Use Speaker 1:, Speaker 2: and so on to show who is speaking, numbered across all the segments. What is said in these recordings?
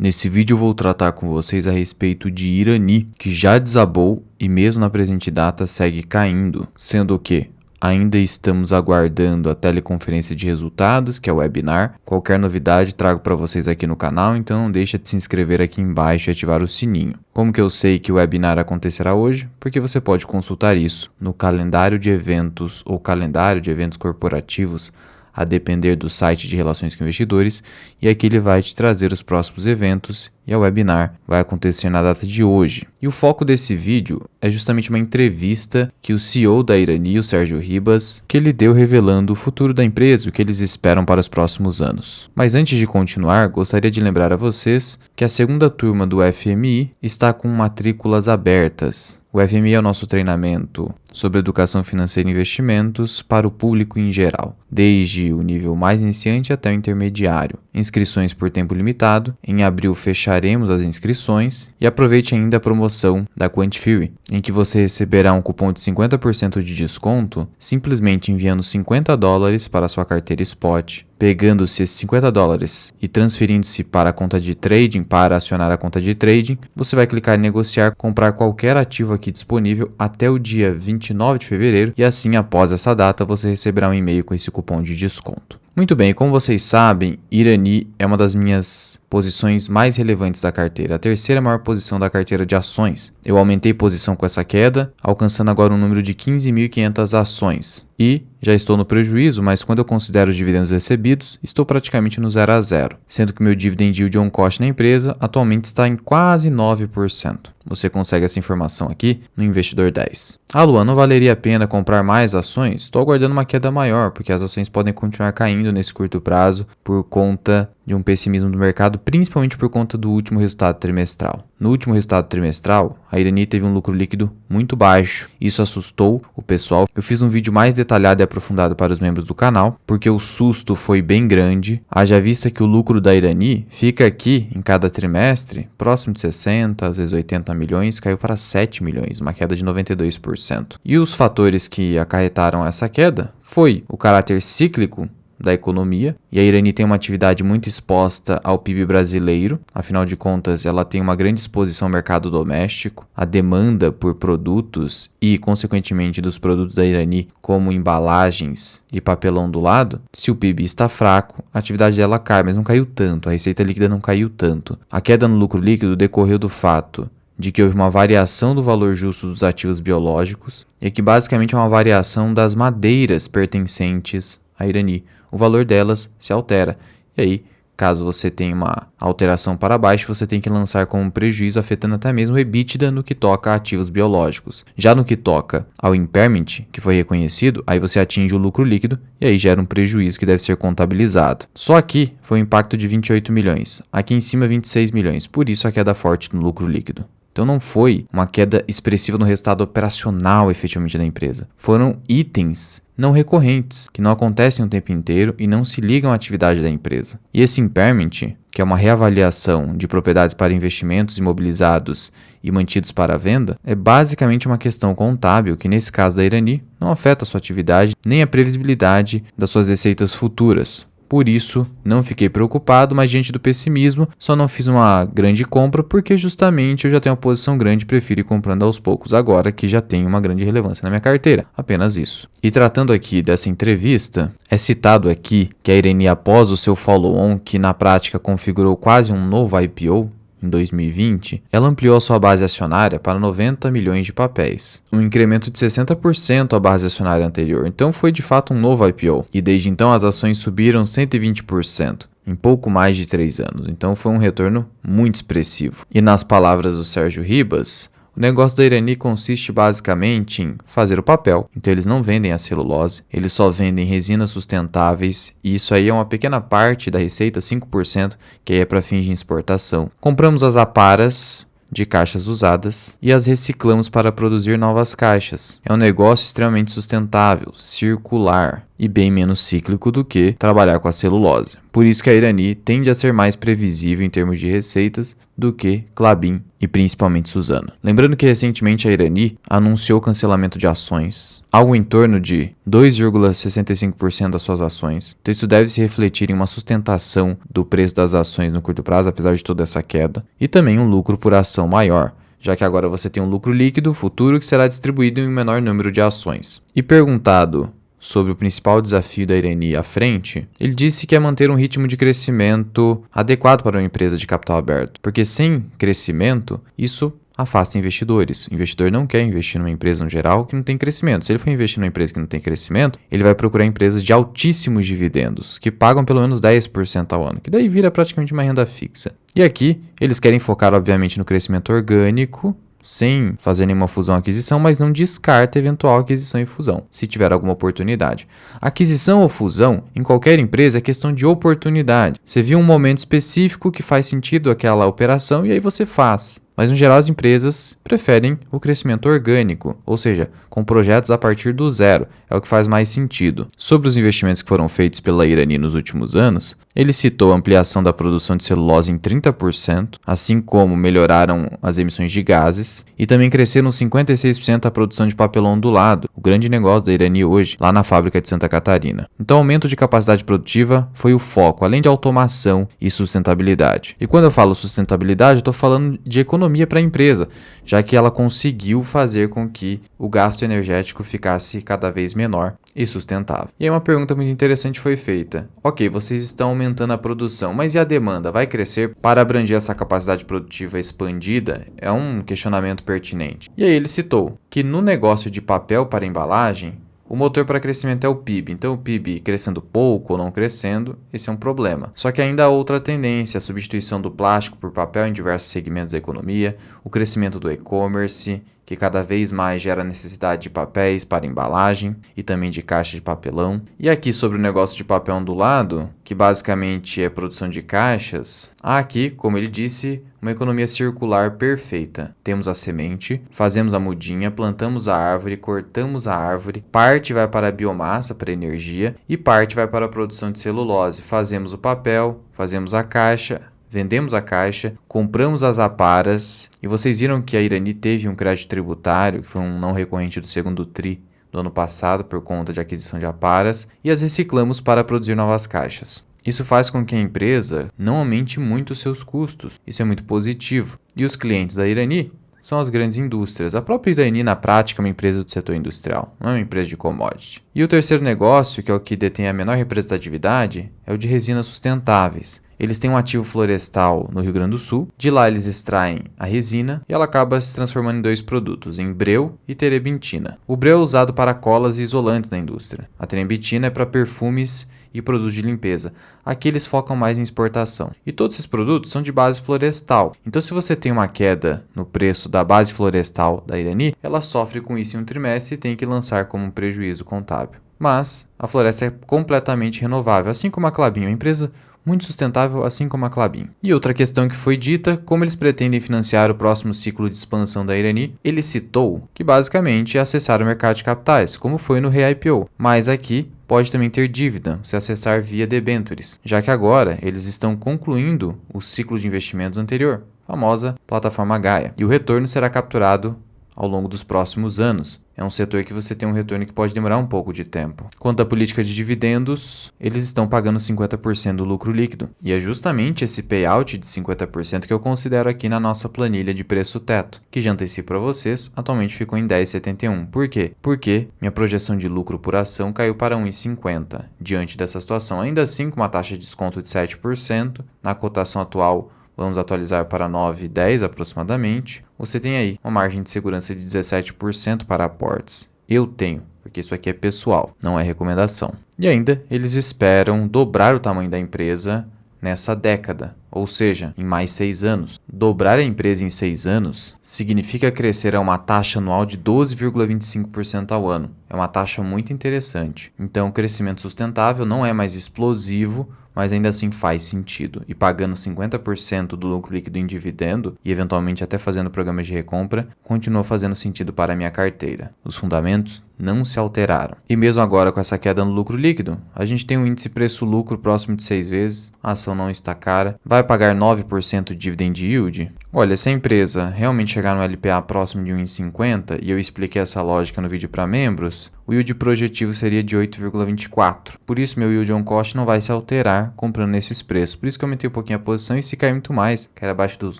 Speaker 1: Nesse vídeo eu vou tratar com vocês a respeito de Irani, que já desabou e mesmo na presente data segue caindo, sendo que ainda estamos aguardando a teleconferência de resultados, que é o webinar. Qualquer novidade trago para vocês aqui no canal, então não deixa de se inscrever aqui embaixo e ativar o sininho. Como que eu sei que o webinar acontecerá hoje? Porque você pode consultar isso no calendário de eventos ou calendário de eventos corporativos, a depender do site de relações com investidores, e aqui ele vai te trazer os próximos eventos e o webinar vai acontecer na data de hoje. E o foco desse vídeo é justamente uma entrevista que o CEO da Irani, o Sérgio Ribas, que ele deu revelando o futuro da empresa e o que eles esperam para os próximos anos. Mas antes de continuar, gostaria de lembrar a vocês que a segunda turma do FMI está com matrículas abertas. O FMI é o nosso treinamento sobre educação financeira e investimentos para o público em geral, desde o nível mais iniciante até o intermediário. Inscrições por tempo limitado. Em abril fecharemos as inscrições e aproveite ainda a promoção da Quantifury, em que você receberá um cupom de 50% de desconto simplesmente enviando $50 para a sua carteira Spot. Pegando-se esses $50 e transferindo-se para a conta de trading, para acionar a conta de trading, você vai clicar em negociar, comprar qualquer ativo aqui disponível até o dia 29 de fevereiro e assim após essa data você receberá um e-mail com esse cupom de desconto. Muito bem, como vocês sabem, Irani é uma das minhas posições mais relevantes da carteira, a terceira maior posição da carteira de ações. Eu aumentei posição com essa queda, alcançando agora um número de 15.500 ações. E já estou no prejuízo, mas quando eu considero os dividendos recebidos, estou praticamente no 0 a 0, sendo que meu dividend yield on cost na empresa atualmente está em quase 9%. Você consegue essa informação aqui no Investidor 10. Ah, Luan, não valeria a pena comprar mais ações? Estou aguardando uma queda maior, porque as ações podem continuar caindo nesse curto prazo por conta de um pessimismo do mercado, principalmente por conta do último resultado trimestral. No último resultado trimestral, a Irani teve um lucro líquido muito baixo. Isso assustou o pessoal. Eu fiz um vídeo mais detalhado e aprofundado para os membros do canal, porque o susto foi bem grande. Haja vista que o lucro da Irani fica aqui em cada trimestre, próximo de 60, às vezes 80 milhões, caiu para 7 milhões, uma queda de 92%. E os fatores que acarretaram essa queda foi o caráter cíclico da economia, e a Irani tem uma atividade muito exposta ao PIB brasileiro, afinal de contas ela tem uma grande exposição ao mercado doméstico, a demanda por produtos e consequentemente dos produtos da Irani como embalagens e papelão do lado, se o PIB está fraco, a atividade dela cai, mas não caiu tanto, a receita líquida não caiu tanto. A queda no lucro líquido decorreu do fato de que houve uma variação do valor justo dos ativos biológicos e que basicamente é uma variação das madeiras pertencentes à Irani. O valor delas se altera. E aí, caso você tenha uma alteração para baixo, você tem que lançar como prejuízo, afetando até mesmo o EBITDA no que toca a ativos biológicos. Já no que toca ao impairment, que foi reconhecido, aí você atinge o lucro líquido e aí gera um prejuízo que deve ser contabilizado. Só aqui foi um impacto de 28 milhões, aqui em cima 26 milhões, por isso a queda forte no lucro líquido. Então não foi uma queda expressiva no resultado operacional efetivamente da empresa. Foram itens não recorrentes, que não acontecem o tempo inteiro e não se ligam à atividade da empresa. E esse impairment, que é uma reavaliação de propriedades para investimentos imobilizados e mantidos para venda, é basicamente uma questão contábil que, nesse caso da Irani, não afeta a sua atividade nem a previsibilidade das suas receitas futuras. Por isso, não fiquei preocupado, mas diante do pessimismo, só não fiz uma grande compra porque justamente eu já tenho uma posição grande e prefiro ir comprando aos poucos agora que já tem uma grande relevância na minha carteira. Apenas isso. E tratando aqui dessa entrevista, é citado aqui que a Irani, após o seu follow-on, que na prática configurou quase um novo IPO, em 2020, ela ampliou a sua base acionária para 90 milhões de papéis, um incremento de 60% à base acionária anterior, então foi de fato um novo IPO, e desde então as ações subiram 120%. Em pouco mais de 3 anos, então foi um retorno muito expressivo. E nas palavras do Sérgio Ribas, o negócio da Irani consiste basicamente em fazer o papel, então eles não vendem a celulose, eles só vendem resinas sustentáveis e isso aí é uma pequena parte da receita, 5%, que aí é para fins de exportação. Compramos as aparas de caixas usadas e as reciclamos para produzir novas caixas. É um negócio extremamente sustentável, circular e bem menos cíclico do que trabalhar com a celulose. Por isso que a Irani tende a ser mais previsível em termos de receitas do que Klabin e principalmente Suzano. Lembrando que recentemente a Irani anunciou o cancelamento de ações, algo em torno de 2,65% das suas ações. Então isso deve se refletir em uma sustentação do preço das ações no curto prazo, apesar de toda essa queda, e também um lucro por ação maior, já que agora você tem um lucro líquido futuro que será distribuído em um menor número de ações. E perguntado sobre o principal desafio da Irani à frente, ele disse que é manter um ritmo de crescimento adequado para uma empresa de capital aberto, porque sem crescimento, isso afasta investidores. O investidor não quer investir numa empresa no geral que não tem crescimento. Se ele for investir numa empresa que não tem crescimento, ele vai procurar empresas de altíssimos dividendos, que pagam pelo menos 10% ao ano, que daí vira praticamente uma renda fixa. E aqui, eles querem focar, obviamente, no crescimento orgânico, sem fazer nenhuma fusão ou aquisição, mas não descarta eventual aquisição e fusão, se tiver alguma oportunidade. Aquisição ou fusão, em qualquer empresa, é questão de oportunidade. Você viu um momento específico que faz sentido aquela operação e aí você faz. Mas, no geral, as empresas preferem o crescimento orgânico, ou seja, com projetos a partir do zero, é o que faz mais sentido. Sobre os investimentos que foram feitos pela Irani nos últimos anos, ele citou a ampliação da produção de celulose em 30%, assim como melhoraram as emissões de gases, e também cresceram 56% a produção de papelão ondulado, o grande negócio da Irani hoje, lá na fábrica de Santa Catarina. Então, o aumento de capacidade produtiva foi o foco, além de automação e sustentabilidade. E quando eu falo sustentabilidade, eu estou falando de economia para a empresa, já que ela conseguiu fazer com que o gasto energético ficasse cada vez menor e sustentável. E aí uma pergunta muito interessante foi feita. Ok, vocês estão aumentando a produção, mas e a demanda? Vai crescer para abranger essa capacidade produtiva expandida? É um questionamento pertinente. E aí ele citou que no negócio de papel para embalagem, o motor para crescimento é o PIB, então o PIB crescendo pouco ou não crescendo, esse é um problema. Só que ainda há outra tendência, a substituição do plástico por papel em diversos segmentos da economia, o crescimento do e-commerce, que cada vez mais gera necessidade de papéis para embalagem e também de caixa de papelão. E aqui sobre o negócio de papel ondulado, que basicamente é produção de caixas, há aqui, como ele disse, uma economia circular perfeita. Temos a semente, fazemos a mudinha, plantamos a árvore, cortamos a árvore, parte vai para a biomassa, para a energia, e parte vai para a produção de celulose. Fazemos o papel, fazemos a caixa, vendemos a caixa, compramos as aparas, e vocês viram que a Irani teve um crédito tributário, que foi um não recorrente do segundo TRI do ano passado por conta de aquisição de aparas, e as reciclamos para produzir novas caixas. Isso faz com que a empresa não aumente muito os seus custos. Isso é muito positivo. E os clientes da Irani são as grandes indústrias. A própria Irani, na prática, é uma empresa do setor industrial, não é uma empresa de commodity. E o terceiro negócio, que é o que detém a menor representatividade, é o de resinas sustentáveis. Eles têm um ativo florestal no Rio Grande do Sul, de lá eles extraem a resina e ela acaba se transformando em dois produtos, em breu e terebintina. O breu é usado para colas e isolantes na indústria. A terebintina é para perfumes e produtos de limpeza. Aqui eles focam mais em exportação. E todos esses produtos são de base florestal. Então se você tem uma queda no preço da base florestal da Irani, ela sofre com isso em um trimestre e tem que lançar como um prejuízo contábil. Mas a floresta é completamente renovável, assim como a Klabin, uma empresa muito sustentável, assim como a Klabin. E outra questão que foi dita, como eles pretendem financiar o próximo ciclo de expansão da Irani, ele citou que basicamente é acessar o mercado de capitais, como foi no re-IPO, mas aqui pode também ter dívida, se acessar via debentures, já que agora eles estão concluindo o ciclo de investimentos anterior, a famosa plataforma Gaia, e o retorno será capturado ao longo dos próximos anos. É um setor que você tem um retorno que pode demorar um pouco de tempo. Quanto à política de dividendos, eles estão pagando 50% do lucro líquido. E é justamente esse payout de 50% que eu considero aqui na nossa planilha de preço teto, que já antecipo para vocês, atualmente ficou em 10,71. Por quê? Porque minha projeção de lucro por ação caiu para 1,50 diante dessa situação. Ainda assim, com uma taxa de desconto de 7%, na cotação atual vamos atualizar para 9,10 aproximadamente, você tem aí uma margem de segurança de 17% para aportes. Eu tenho, porque isso aqui é pessoal, não é recomendação. E ainda, eles esperam dobrar o tamanho da empresa nessa década, ou seja, em mais 6 anos. Dobrar a empresa em 6 anos significa crescer a uma taxa anual de 12,25% ao ano. É uma taxa muito interessante. Então, o crescimento sustentável não é mais explosivo, mas ainda assim faz sentido. E pagando 50% do lucro líquido em dividendo e eventualmente até fazendo programas de recompra, continua fazendo sentido para a minha carteira. Os fundamentos não se alteraram. E mesmo agora com essa queda no lucro líquido, a gente tem um índice preço-lucro próximo de 6 vezes, a ação não está cara, vai pagar 9% de dividend yield? Olha, se a empresa realmente chegar no LPA próximo de 1,50, e eu expliquei essa lógica no vídeo para membros, o yield projetivo seria de 8,24. Por isso meu yield on cost não vai se alterar comprando nesses preços. Por isso que eu aumentei um pouquinho a posição e se cair muito mais, cair abaixo dos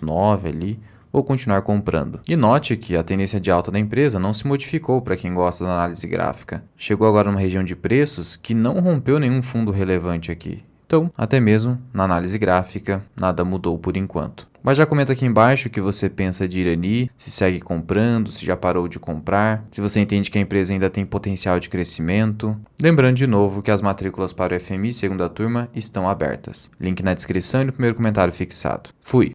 Speaker 1: 9 ali, vou continuar comprando. E note que a tendência de alta da empresa não se modificou para quem gosta da análise gráfica. Chegou agora numa região de preços que não rompeu nenhum fundo relevante aqui. Então, até mesmo na análise gráfica, nada mudou por enquanto. Mas já comenta aqui embaixo o que você pensa de Irani, se segue comprando, se já parou de comprar, se você entende que a empresa ainda tem potencial de crescimento. Lembrando de novo que as matrículas para o FMI segunda turma estão abertas. Link na descrição e no primeiro comentário fixado. Fui!